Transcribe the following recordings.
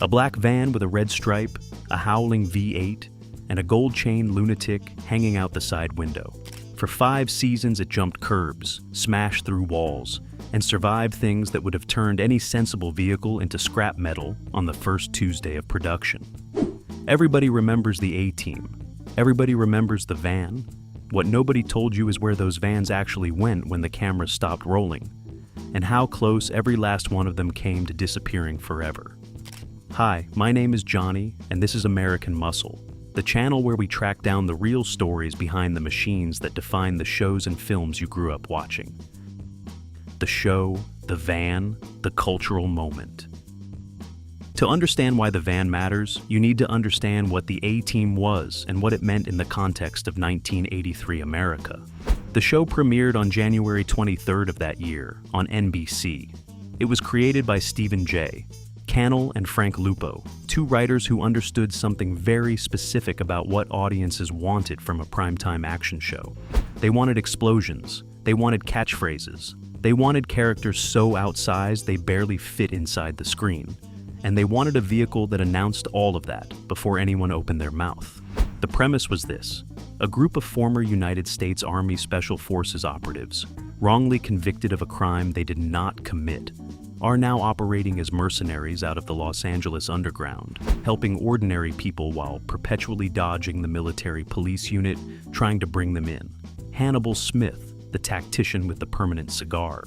A black van with a red stripe, a howling V8, and a gold chain lunatic hanging out the side window. For 5 seasons, it jumped curbs, smashed through walls, and survived things that would have turned any sensible vehicle into scrap metal on the first Tuesday of production. Everybody remembers the A-Team. Everybody remembers the van. What nobody told you is where those vans actually went when the cameras stopped rolling, and how close every last one of them came to disappearing forever. Hi, my name is Johnny, and this is American Muscle, the channel where we track down the real stories behind the machines that define the shows and films you grew up watching. The show, the van, the cultural moment. To understand why the van matters, you need to understand what the A-Team was and what it meant in the context of 1983 America. The show premiered on January 23rd of that year on NBC. It was created by Stephen J. Cannell and Frank Lupo, 2 writers who understood something very specific about what audiences wanted from a primetime action show. They wanted explosions, they wanted catchphrases, they wanted characters so outsized they barely fit inside the screen, and they wanted a vehicle that announced all of that before anyone opened their mouth. The premise was this: a group of former United States Army Special Forces operatives, wrongly convicted of a crime they did not commit, are now operating as mercenaries out of the Los Angeles underground, helping ordinary people while perpetually dodging the military police unit trying to bring them in. Hannibal Smith, the tactician with the permanent cigar.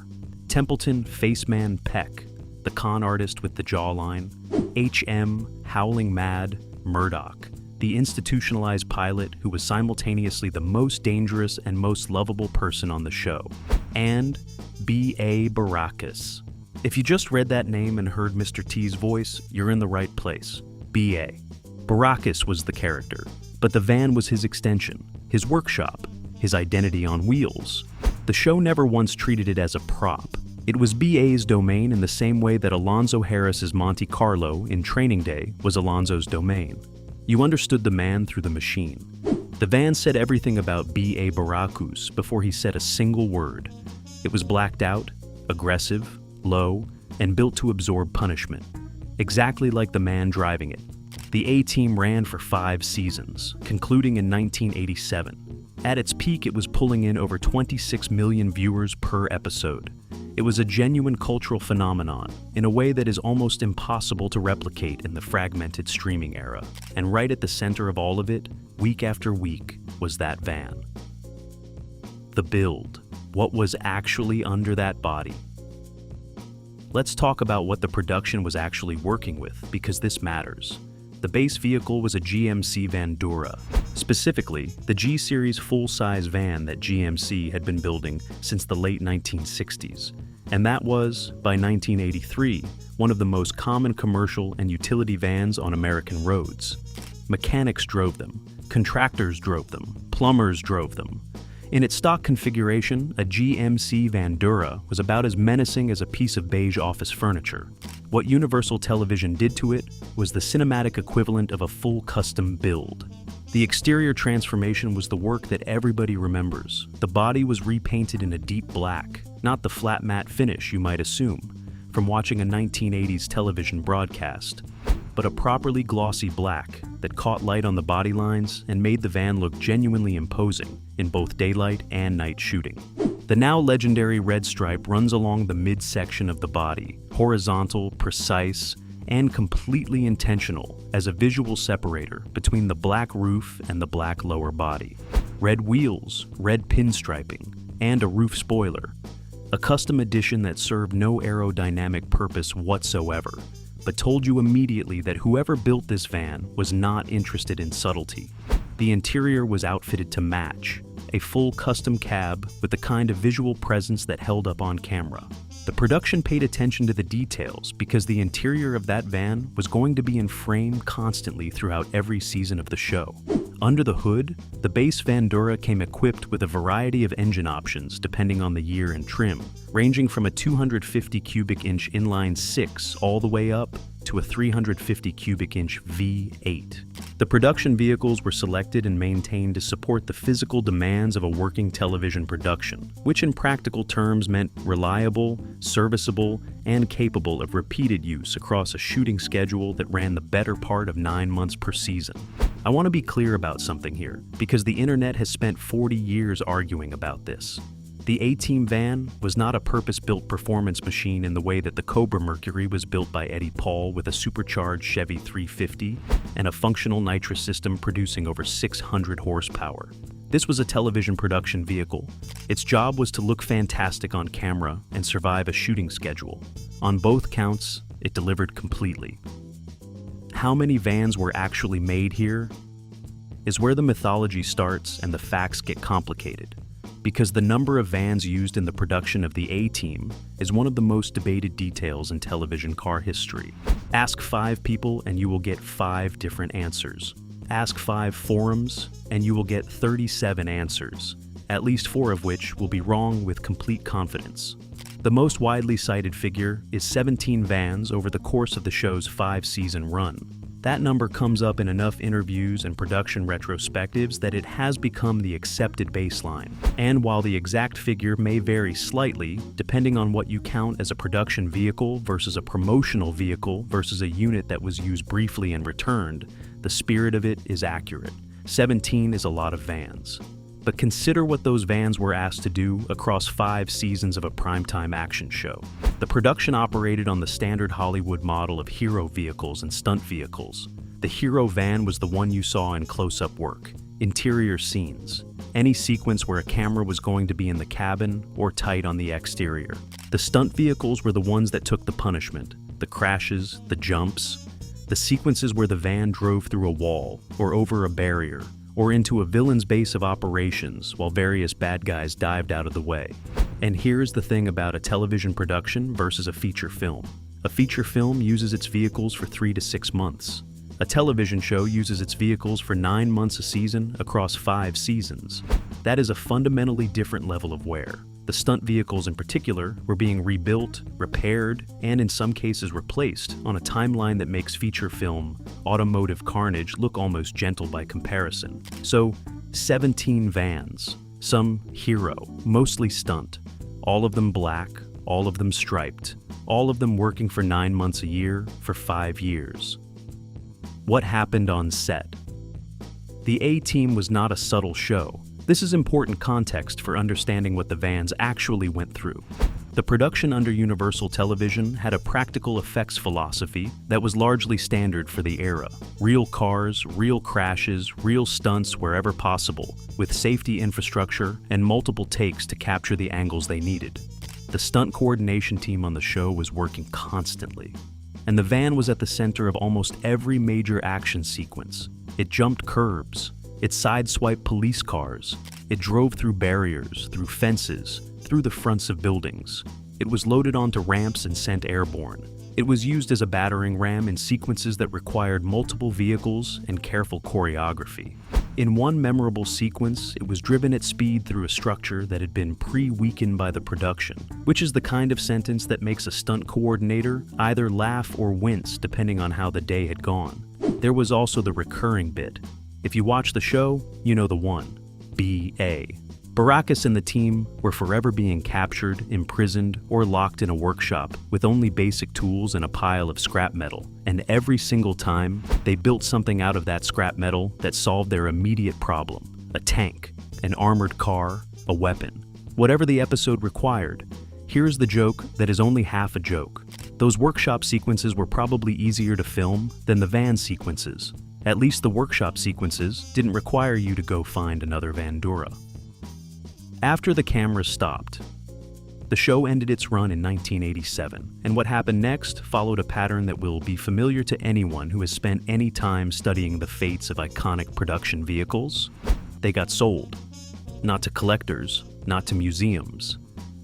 Templeton Faceman Peck, the con artist with the jawline. H.M. Howling Mad Murdoch, the institutionalized pilot who was simultaneously the most dangerous and most lovable person on the show. And B.A. Baracus. If you just read that name and heard Mr. T's voice, you're in the right place. B.A. Baracus was the character, but the van was his extension, his workshop, his identity on wheels. The show never once treated it as a prop. It was B.A.'s domain in the same way that Alonzo Harris's Monte Carlo in Training Day was Alonzo's domain. You understood the man through the machine. The van said everything about B.A. Baracus before he said a single word. It was blacked out, aggressive, low, and built to absorb punishment, exactly like the man driving it. The A-Team ran for 5 seasons, concluding in 1987. At its peak, it was pulling in over 26 million viewers per episode. It was a genuine cultural phenomenon, in a way that is almost impossible to replicate in the fragmented streaming era. And right at the center of all of it, week after week, was that van. The build. What was actually under that body? Let's talk about what the production was actually working with, because this matters. The base vehicle was a GMC Vandura, specifically the G-Series full-size van that GMC had been building since the late 1960s. And that was, by 1983, one of the most common commercial and utility vans on American roads. Mechanics drove them, contractors drove them, plumbers drove them. In its stock configuration, a GMC Vandura was about as menacing as a piece of beige office furniture. What Universal Television did to it was the cinematic equivalent of a full custom build. The exterior transformation was the work that everybody remembers. The body was repainted in a deep black, not the flat matte finish you might assume from watching a 1980s television broadcast, but a properly glossy black that caught light on the body lines and made the van look genuinely imposing in both daylight and night shooting. The now legendary red stripe runs along the midsection of the body, horizontal, precise, and completely intentional as a visual separator between the black roof and the black lower body. Red wheels, red pinstriping, and a roof spoiler. A custom addition that served no aerodynamic purpose whatsoever, but told you immediately that whoever built this van was not interested in subtlety. The interior was outfitted to match, a full custom cab with the kind of visual presence that held up on camera. The production paid attention to the details because the interior of that van was going to be in frame constantly throughout every season of the show. Under the hood, the base Vandura came equipped with a variety of engine options depending on the year and trim, ranging from a 250 cubic inch inline 6 all the way up to a 350 cubic inch V8. The production vehicles were selected and maintained to support the physical demands of a working television production, which in practical terms meant reliable, serviceable, and capable of repeated use across a shooting schedule that ran the better part of 9 months per season. I want to be clear about something here, because the internet has spent 40 years arguing about this. The A-Team van was not a purpose-built performance machine in the way that the Cobra Mercury was built by Eddie Paul with a supercharged Chevy 350 and a functional nitrous system producing over 600 horsepower. This was a television production vehicle. Its job was to look fantastic on camera and survive a shooting schedule. On both counts, it delivered completely. How many vans were actually made here is where the mythology starts and the facts get complicated, because the number of vans used in the production of the A-Team is one of the most debated details in television car history. Ask 5 people and you will get 5 different answers. Ask 5 forums and you will get 37 answers, at least 4 of which will be wrong with complete confidence. The most widely cited figure is 17 vans over the course of the show's 5-season run. That number comes up in enough interviews and production retrospectives that it has become the accepted baseline. And while the exact figure may vary slightly, depending on what you count as a production vehicle versus a promotional vehicle versus a unit that was used briefly and returned, the spirit of it is accurate. 17 is a lot of vans. But consider what those vans were asked to do across 5 seasons of a primetime action show. The production operated on the standard Hollywood model of hero vehicles and stunt vehicles. The hero van was the one you saw in close-up work, interior scenes, any sequence where a camera was going to be in the cabin or tight on the exterior. The stunt vehicles were the ones that took the punishment, the crashes, the jumps, the sequences where the van drove through a wall or over a barrier, or into a villain's base of operations while various bad guys dived out of the way. And here's the thing about a television production versus a feature film. A feature film uses its vehicles for 3 to 6 months. A television show uses its vehicles for 9 months a season across 5 seasons. That is a fundamentally different level of wear. The stunt vehicles in particular were being rebuilt, repaired, and in some cases replaced on a timeline that makes feature film automotive carnage look almost gentle by comparison. So, 17 vans, some hero, mostly stunt, all of them black, all of them striped, all of them working for 9 months a year for 5 years. What happened on set? The A-Team was not a subtle show. This is important context for understanding what the vans actually went through. The production under Universal Television had a practical effects philosophy that was largely standard for the era. Real cars, real crashes, real stunts wherever possible, with safety infrastructure and multiple takes to capture the angles they needed. The stunt coordination team on the show was working constantly, and the van was at the center of almost every major action sequence. It jumped curbs. It sideswiped police cars. It drove through barriers, through fences, through the fronts of buildings. It was loaded onto ramps and sent airborne. It was used as a battering ram in sequences that required multiple vehicles and careful choreography. In one memorable sequence, it was driven at speed through a structure that had been pre-weakened by the production, which is the kind of sentence that makes a stunt coordinator either laugh or wince depending on how the day had gone. There was also the recurring bit. If you watch the show, you know the one. B.A. Baracus and the team were forever being captured, imprisoned, or locked in a workshop with only basic tools and a pile of scrap metal. And every single time, they built something out of that scrap metal that solved their immediate problem. A tank, an armored car, a weapon. Whatever the episode required. Here's the joke that is only half a joke. Those workshop sequences were probably easier to film than the van sequences. At least the workshop sequences didn't require you to go find another Vandura. After the cameras stopped, the show ended its run in 1987, and what happened next followed a pattern that will be familiar to anyone who has spent any time studying the fates of iconic production vehicles. They got sold. Not to collectors, not to museums,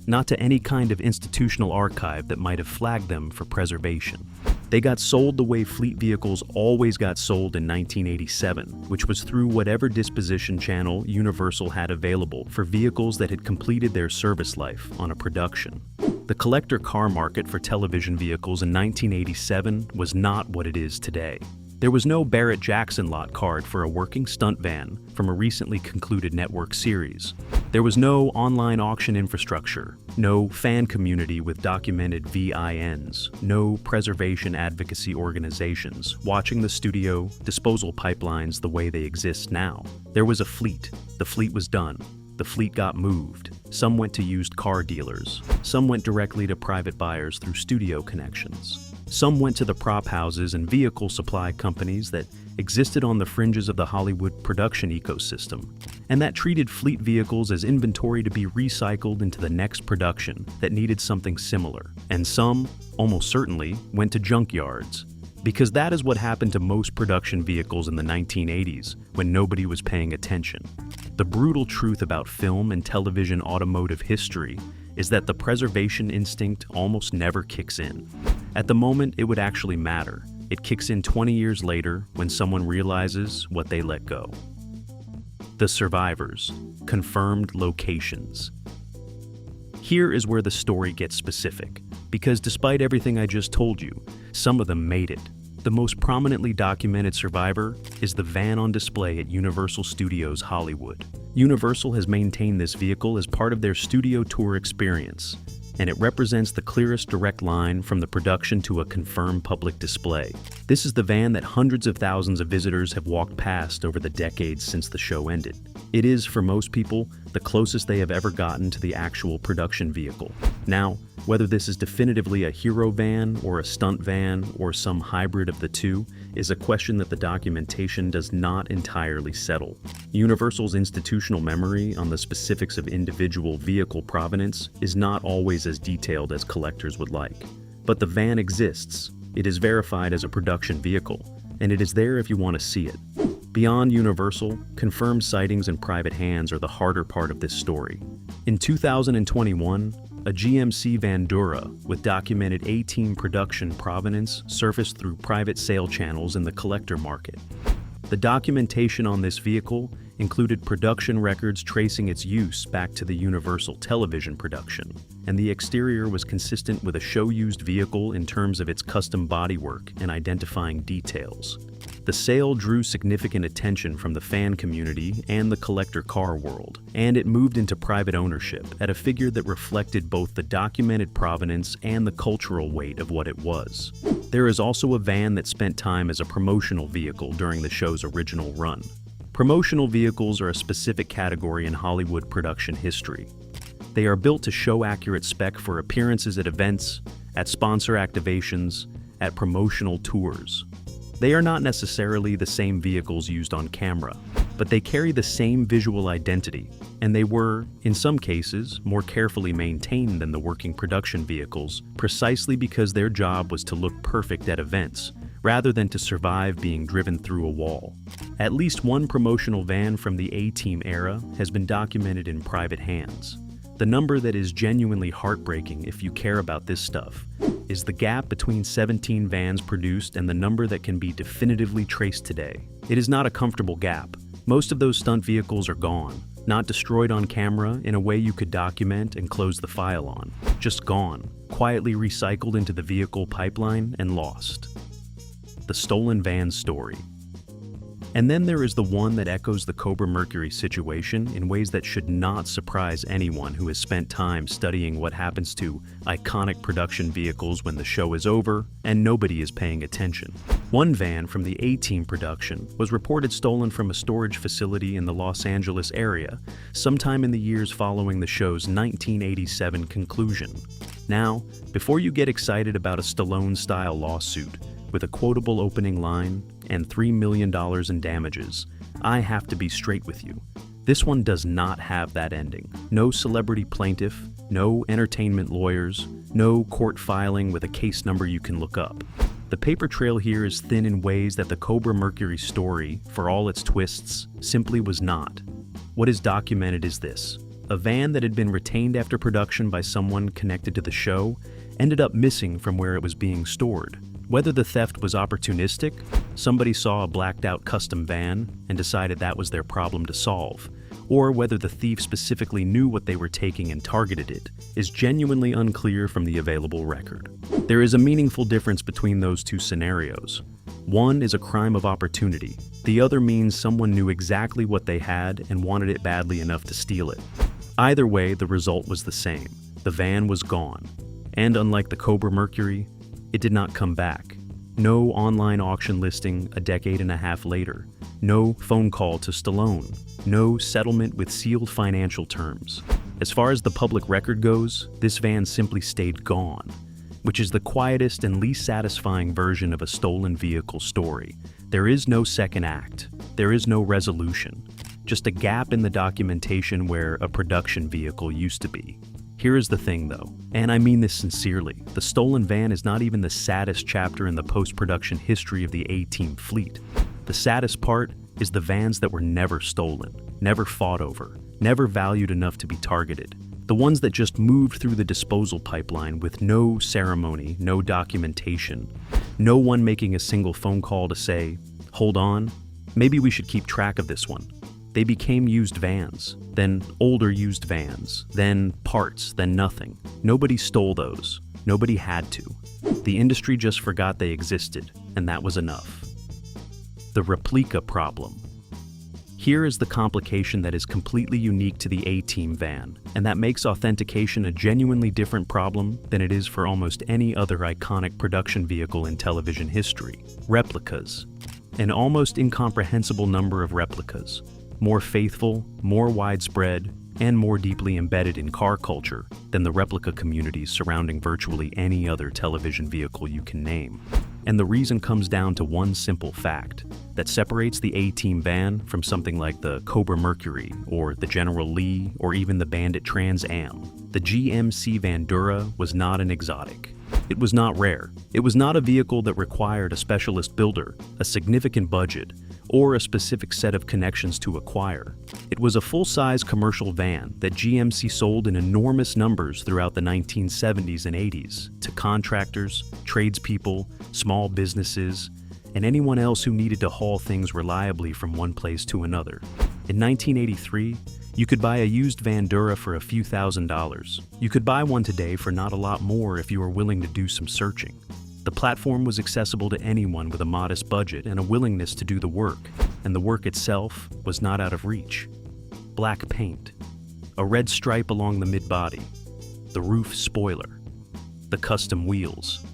not to any kind of institutional archive that might have flagged them for preservation. They got sold the way fleet vehicles always got sold in 1987, which was through whatever disposition channel Universal had available for vehicles that had completed their service life on a production. The collector car market for television vehicles in 1987 was not what it is today. There was no Barrett-Jackson lot card for a working stunt van from a recently concluded network series. There was no online auction infrastructure, no fan community with documented VINs, no preservation advocacy organizations watching the studio disposal pipelines the way they exist now. There was a fleet. The fleet was done. The fleet got moved. Some went to used car dealers. Some went directly to private buyers through studio connections. Some went to the prop houses and vehicle supply companies that existed on the fringes of the Hollywood production ecosystem, and that treated fleet vehicles as inventory to be recycled into the next production that needed something similar. And some, almost certainly, went to junkyards, because that is what happened to most production vehicles in the 1980s when nobody was paying attention. The brutal truth about film and television automotive history is that the preservation instinct almost never kicks in. At the moment, it would actually matter. It kicks in 20 years later when someone realizes what they let go. The survivors, confirmed locations. Here is where the story gets specific, because despite everything I just told you, some of them made it. The most prominently documented survivor is the van on display at Universal Studios Hollywood. Universal has maintained this vehicle as part of their studio tour experience, and it represents the clearest direct line from the production to a confirmed public display. This is the van that hundreds of thousands of visitors have walked past over the decades since the show ended. It is, for most people, the closest they have ever gotten to the actual production vehicle. Now, whether this is definitively a hero van or a stunt van or some hybrid of the two is a question that the documentation does not entirely settle. Universal's institutional memory on the specifics of individual vehicle provenance is not always as detailed as collectors would like. But the van exists, it is verified as a production vehicle, and it is there if you want to see it. Beyond Universal, confirmed sightings in private hands are the harder part of this story. In 2021, a GMC Vandura with documented A-Team production provenance surfaced through private sale channels in the collector market. The documentation on this vehicle included production records tracing its use back to the Universal television production, and the exterior was consistent with a show-used vehicle in terms of its custom bodywork and identifying details. The sale drew significant attention from the fan community and the collector car world, and it moved into private ownership at a figure that reflected both the documented provenance and the cultural weight of what it was. There is also a van that spent time as a promotional vehicle during the show's original run. Promotional vehicles are a specific category in Hollywood production history. They are built to show accurate spec for appearances at events, at sponsor activations, at promotional tours. They are not necessarily the same vehicles used on camera, but they carry the same visual identity, and they were, in some cases, more carefully maintained than the working production vehicles, precisely because their job was to look perfect at events, rather than to survive being driven through a wall. At least one promotional van from the A-Team era has been documented in private hands. The number that is genuinely heartbreaking if you care about this stuff is the gap between 17 vans produced and the number that can be definitively traced today. It is not a comfortable gap. Most of those stunt vehicles are gone, not destroyed on camera in a way you could document and close the file on. Just gone, quietly recycled into the vehicle pipeline and lost. The stolen van story. And then there is the one that echoes the Cobra Mercury situation in ways that should not surprise anyone who has spent time studying what happens to iconic production vehicles when the show is over and nobody is paying attention. One van from the A-Team production was reported stolen from a storage facility in the Los Angeles area sometime in the years following the show's 1987 conclusion. Now, before you get excited about a Stallone-style lawsuit with a quotable opening line and $3 million in damages, I have to be straight with you. This one does not have that ending. No celebrity plaintiff, no entertainment lawyers, no court filing with a case number you can look up. The paper trail here is thin in ways that the Cobra Mercury story, for all its twists, simply was not. What is documented is this: a van that had been retained after production by someone connected to the show ended up missing from where it was being stored. Whether the theft was opportunistic, somebody saw a blacked out custom van and decided that was their problem to solve, or whether the thief specifically knew what they were taking and targeted it, is genuinely unclear from the available record. There is a meaningful difference between those two scenarios. One is a crime of opportunity. The other means someone knew exactly what they had and wanted it badly enough to steal it. Either way, the result was the same. The van was gone. And unlike the Cobra Mercury, it did not come back. No online auction listing a decade and a half later. No phone call to Stallone. No settlement with sealed financial terms. As far as the public record goes, this van simply stayed gone, which is the quietest and least satisfying version of a stolen vehicle story. There is no second act. There is no resolution. Just a gap in the documentation where a production vehicle used to be. Here is the thing though, and I mean this sincerely, the stolen van is not even the saddest chapter in the post-production history of the A-Team fleet. The saddest part is the vans that were never stolen, never fought over, never valued enough to be targeted. The ones that just moved through the disposal pipeline with no ceremony, no documentation, no one making a single phone call to say, hold on, maybe we should keep track of this one. They became used vans, then older used vans, then parts, then nothing. Nobody stole those. Nobody had to. The industry just forgot they existed, and that was enough. The replica problem. Here is the complication that is completely unique to the A-Team van, and that makes authentication a genuinely different problem than it is for almost any other iconic production vehicle in television history. Replicas. An almost incomprehensible number of replicas. More faithful, more widespread, and more deeply embedded in car culture than the replica communities surrounding virtually any other television vehicle you can name. And the reason comes down to one simple fact that separates the A-Team van from something like the Cobra Mercury or the General Lee or even the Bandit Trans Am. The GMC Vandura was not an exotic. It was not rare. It was not a vehicle that required a specialist builder, a significant budget, or a specific set of connections to acquire. It was a full-size commercial van that GMC sold in enormous numbers throughout the 1970s and 80s to contractors, tradespeople, small businesses, and anyone else who needed to haul things reliably from one place to another. In 1983, you could buy a used Vandura for a few $1,000s. You could buy one today for not a lot more if you were willing to do some searching. The platform was accessible to anyone with a modest budget and a willingness to do the work, and the work itself was not out of reach. Black paint, a red stripe along the mid-body, the roof spoiler, the custom wheels.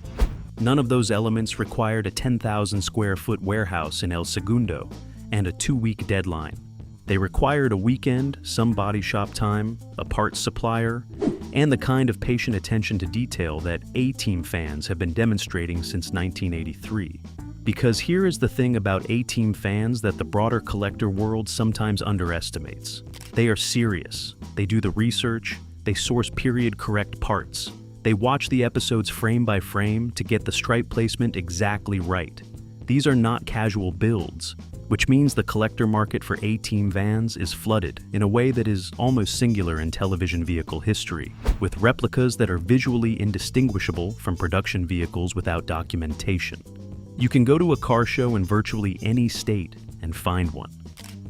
None of those elements required a 10,000 square foot warehouse in El Segundo and a 2-week deadline. They required a weekend, some body shop time, a parts supplier, and the kind of patient attention to detail that A-Team fans have been demonstrating since 1983. Because here is the thing about A-Team fans that the broader collector world sometimes underestimates. They are serious. They do the research. They source period-correct parts. They watch the episodes frame by frame to get the stripe placement exactly right. These are not casual builds, which means the collector market for A-Team vans is flooded in a way that is almost singular in television vehicle history, with replicas that are visually indistinguishable from production vehicles without documentation. You can go to a car show in virtually any state and find one.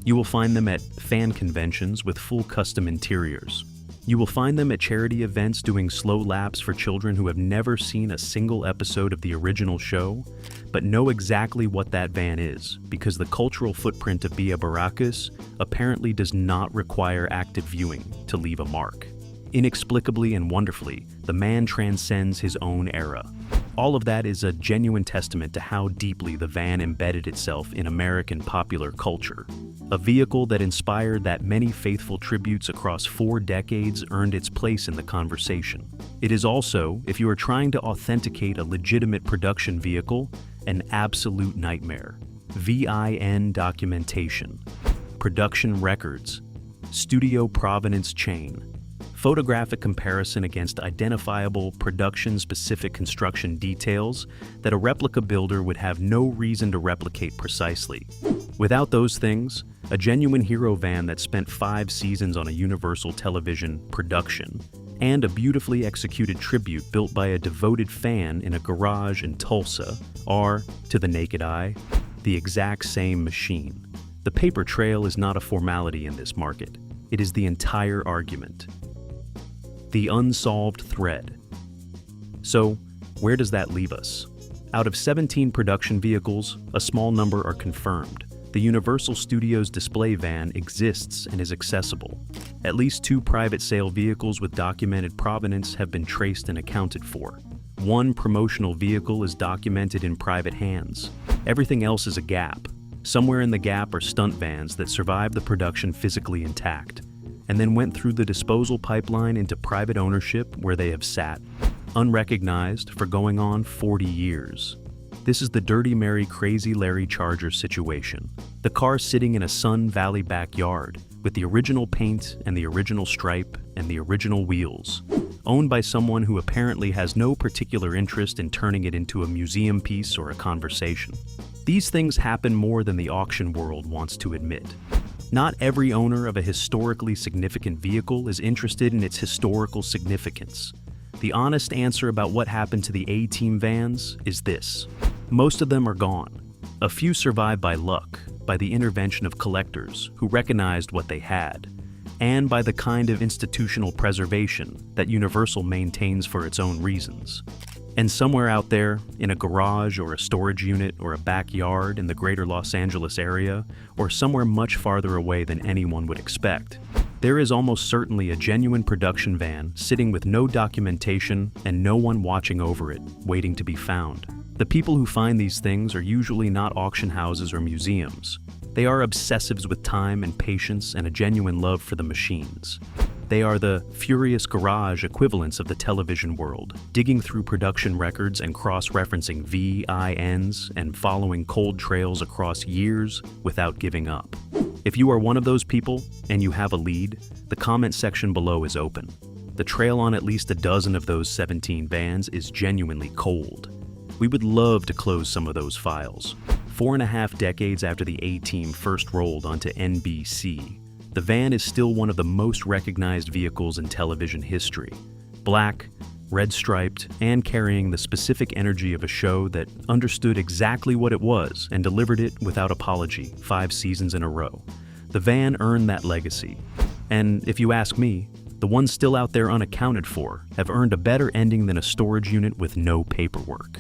You will find them at fan conventions with full custom interiors. You will find them at charity events doing slow laps for children who have never seen a single episode of the original show, but know exactly what that van is, because the cultural footprint of Via Baracus apparently does not require active viewing to leave a mark. Inexplicably and wonderfully, the man transcends his own era. All of that is a genuine testament to how deeply the van embedded itself in American popular culture. A vehicle that inspired that many faithful tributes across 4 decades earned its place in the conversation. It is also, if you are trying to authenticate a legitimate production vehicle, an absolute nightmare. VIN documentation, production records, studio provenance chain, photographic comparison against identifiable production-specific construction details that a replica builder would have no reason to replicate precisely. Without those things, a genuine hero van that spent 5 seasons on a Universal Television production, and a beautifully executed tribute built by a devoted fan in a garage in Tulsa are, to the naked eye, the exact same machine. The paper trail is not a formality in this market. It is the entire argument. The unsolved thread. So, where does that leave us? Out of 17 production vehicles, a small number are confirmed. The Universal Studios display van exists and is accessible. At least 2 private sale vehicles with documented provenance have been traced and accounted for. 1 promotional vehicle is documented in private hands. Everything else is a gap. Somewhere in the gap are stunt vans that survived the production physically intact, and then went through the disposal pipeline into private ownership where they have sat, unrecognized for going on 40 years. This is the Dirty Mary Crazy Larry Charger situation. The car sitting in a Sun Valley backyard with the original paint and the original stripe and the original wheels, owned by someone who apparently has no particular interest in turning it into a museum piece or a conversation. These things happen more than the auction world wants to admit. Not every owner of a historically significant vehicle is interested in its historical significance. The honest answer about what happened to the A-Team vans is this: most of them are gone. A few survive by luck, by the intervention of collectors who recognized what they had, and by the kind of institutional preservation that Universal maintains for its own reasons. And somewhere out there, in a garage or a storage unit or a backyard in the greater Los Angeles area, or somewhere much farther away than anyone would expect, there is almost certainly a genuine production van sitting with no documentation and no one watching over it, waiting to be found. The people who find these things are usually not auction houses or museums. They are obsessives with time and patience and a genuine love for the machines. They are the furious garage equivalents of the television world, digging through production records and cross-referencing VINs and following cold trails across years without giving up. If you are one of those people and you have a lead, the comment section below is open. The trail on at least a dozen of those 17 vans is genuinely cold. We would love to close some of those files. 4.5 decades after the A-Team first rolled onto NBC, the van is still one of the most recognized vehicles in television history. Black, red-striped, and carrying the specific energy of a show that understood exactly what it was and delivered it without apology 5 seasons in a row. The van earned that legacy. And if you ask me, the ones still out there unaccounted for have earned a better ending than a storage unit with no paperwork.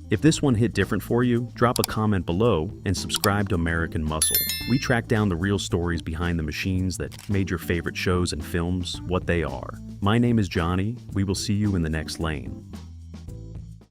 If this one hit different for you, drop a comment below and subscribe to American Muscle. We track down the real stories behind the machines that made your favorite shows and films what they are. My name is Johnny. We will see you in the next lane.